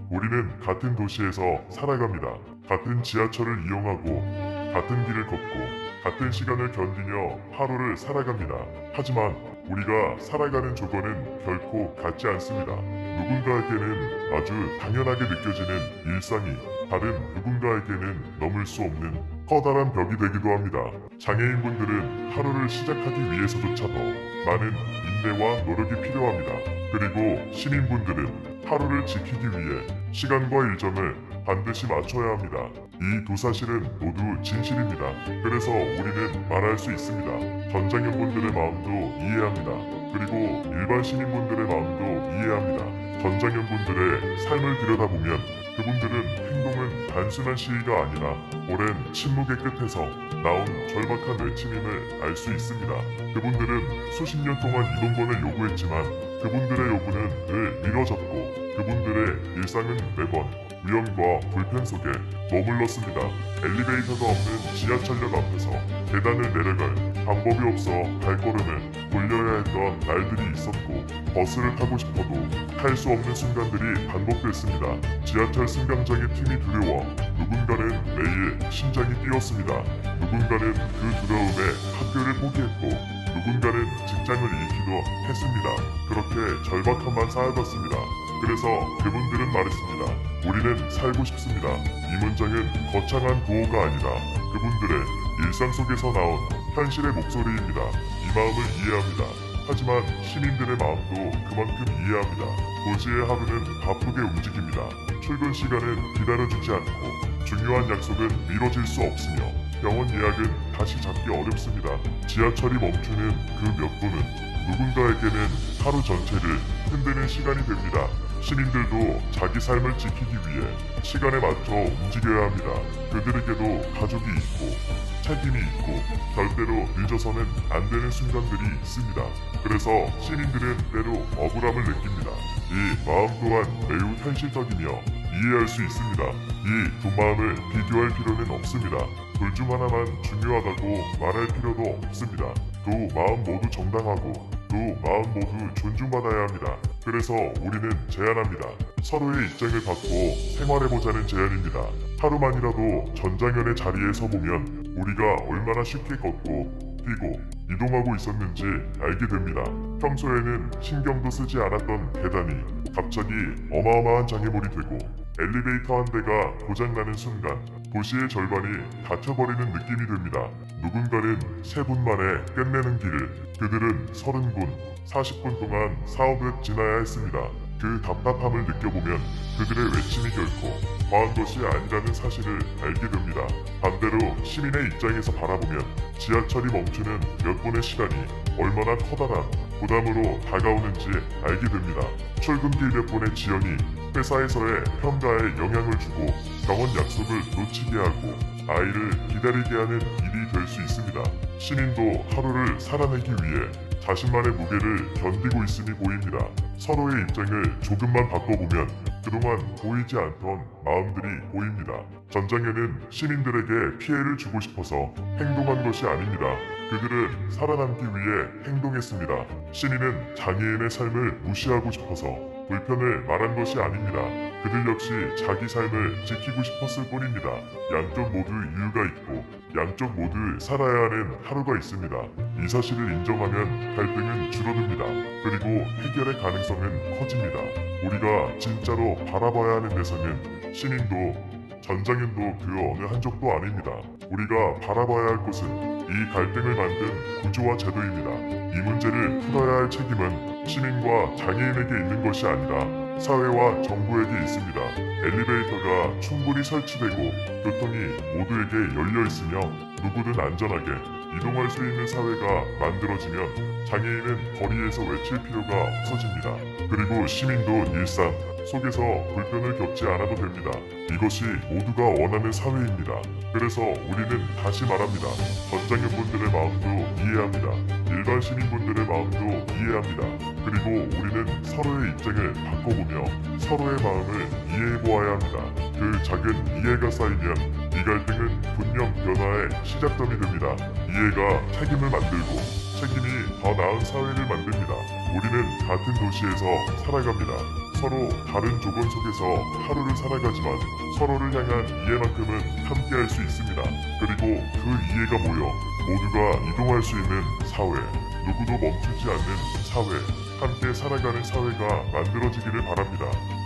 우리는 같은 도시에서 살아갑니다. 같은 지하철을 이용하고 같은 길을 걷고 같은 시간을 견디며 하루를 살아갑니다. 하지만 우리가 살아가는 조건은 결코 같지 않습니다. 누군가에게는 아주 당연하게 느껴지는 일상이 다른 누군가에게는 넘을 수 없는 커다란 벽이 되기도 합니다. 장애인분들은 하루를 시작하기 위해서조차도 많은 인내와 노력이 필요합니다. 그리고 시민분들은 하루를 지키기 위해 시간과 일정을 반드시 맞춰야 합니다. 이 두 사실은 모두 진실입니다. 그래서 우리는 말할 수 있습니다. 전장현분들의 마음도 이해합니다. 그리고 일반 시민분들의 마음도 이해합니다. 전장현분들의 삶을 들여다보면 그분들은 행동은 단순한 시위가 아니라 오랜 침묵의 끝에서 나온 절박한 외침임을 알 수 있습니다. 그분들은 수십 년 동안 이동권을 요구했지만 그분들의 요구는 늘 미뤄졌고 그분들의 일상은 매번 위험과 불편 속에 머물렀습니다. 엘리베이터가 없는 지하철역 앞에서 계단을 내려갈 방법이 없어 발걸음을 돌려야 했던 날들이 있었고 버스를 타고 싶어도 탈 수 없는 순간들이 반복됐습니다. 지하철 승강장의 틈이 두려워 누군가는 매일 심장이 뛰었습니다. 누군가는 그 두려움에 학교를 포기했고 누군가는 직장을 잃기도 했습니다. 그렇게 절박함만 쌓여갔습니다. 그래서 그분들은 말했습니다. 우리는 살고 싶습니다. 이 문장은 거창한 구호가 아니라 그분들의 일상 속에서 나온 현실의 목소리입니다. 이 마음을 이해합니다. 하지만 시민들의 마음도 그만큼 이해합니다. 도시의 하루는 바쁘게 움직입니다. 출근 시간은 기다려주지 않고 중요한 약속은 미뤄질 수 없으며 병원 예약은 다시 잡기 어렵습니다. 지하철이 멈추는 그 몇 분은 누군가에게는 하루 전체를 흔드는 시간이 됩니다. 시민들도 자기 삶을 지키기 위해 시간에 맞춰 움직여야 합니다. 그들에게도 가족이 있고 책임이 있고 절대로 늦어서는 안 되는 순간들이 있습니다. 그래서 시민들은 때로 억울함을 느낍니다. 이 마음 또한 매우 현실적이며 이해할 수 있습니다. 이 두 마음을 비교할 필요는 없습니다. 둘 중 하나만 중요하다고 말할 필요도 없습니다. 두 마음 모두 정당하고 두 마음 모두 존중받아야 합니다. 그래서 우리는 제안합니다. 서로의 입장을 받고 생활해보자는 제안입니다. 하루만이라도 전장현의 자리에 서보면 우리가 얼마나 쉽게 걷고 뛰고 이동하고 있었는지 알게 됩니다. 평소에는 신경도 쓰지 않았던 계단이 갑자기 어마어마한 장애물이 되고 엘리베이터 한 대가 고장나는 순간 도시의 절반이 닫혀버리는 느낌이 됩니다. 누군가는 3분 만에 끝내는 길을 그들은 30분, 40분 동안 사업을 지나야 했습니다. 그 답답함을 느껴보면 그들의 외침이 결코 과한 것이 아니라는 사실을 알게 됩니다. 반대로 시민의 입장에서 바라보면 지하철이 멈추는 몇 분의 시간이 얼마나 커다란 부담으로 다가오는지 알게 됩니다. 출근길 몇 분의 지연이 회사에서의 평가에 영향을 주고 병원 약속을 놓치게 하고 아이를 기다리게 하는 일이 될 수 있습니다. 시민도 하루를 살아내기 위해 자신만의 무게를 견디고 있음이 보입니다. 서로의 입장을 조금만 바꿔보면 그동안 보이지 않던 마음들이 보입니다. 전장현은 시민들에게 피해를 주고 싶어서 행동한 것이 아닙니다. 그들은 살아남기 위해 행동했습니다. 시민은 장애인의 삶을 무시하고 싶어서 불편을 말한 것이 아닙니다. 그들 역시 자기 삶을 지키고 싶었을 뿐입니다. 양쪽 모두 이유가 있고 양쪽 모두 살아야 하는 하루가 있습니다. 이 사실을 인정하면 갈등은 줄어듭니다. 그리고 해결의 가능성은 커집니다. 우리가 진짜로 바라봐야 하는 대상은 시민도 전장현도 그 어느 한쪽도 아닙니다. 우리가 바라봐야 할 것은 이 갈등을 만든 구조와 제도입니다. 이 문제를 풀어야 할 책임은 시민과 장애인에게 있는 것이 아니라 사회와 정부에게 있습니다. 엘리베이터가 충분히 설치되고 교통이 모두에게 열려 있으며 누구든 안전하게 이동할 수 있는 사회가 만들어지면 장애인은 거리에서 외칠 필요가 없어집니다. 그리고 시민도 일상 속에서 불편을 겪지 않아도 됩니다. 이것이 모두가 원하는 사회입니다. 그래서 우리는 다시 말합니다. 전장현분들의 마음도 이해합니다. 일반 시민분들의 마음도 이해합니다. 그리고 우리는 서로의 입장을 바꿔보며 서로의 마음을 이해해보아야 합니다. 그 작은 이해가 쌓이면 이 갈등은 분명 변화의 시작점이 됩니다. 이해가 책임을 만들고 책임이 더 나은 사회를 만듭니다. 우리는 같은 도시에서 살아갑니다. 서로 다른 조건 속에서 하루를 살아가지만 서로를 향한 이해만큼은 함께할 수 있습니다. 그리고 그 이해가 모여 모두가 이동할 수 있는 사회, 누구도 멈추지 않는 사회, 함께 살아가는 사회가 만들어지기를 바랍니다.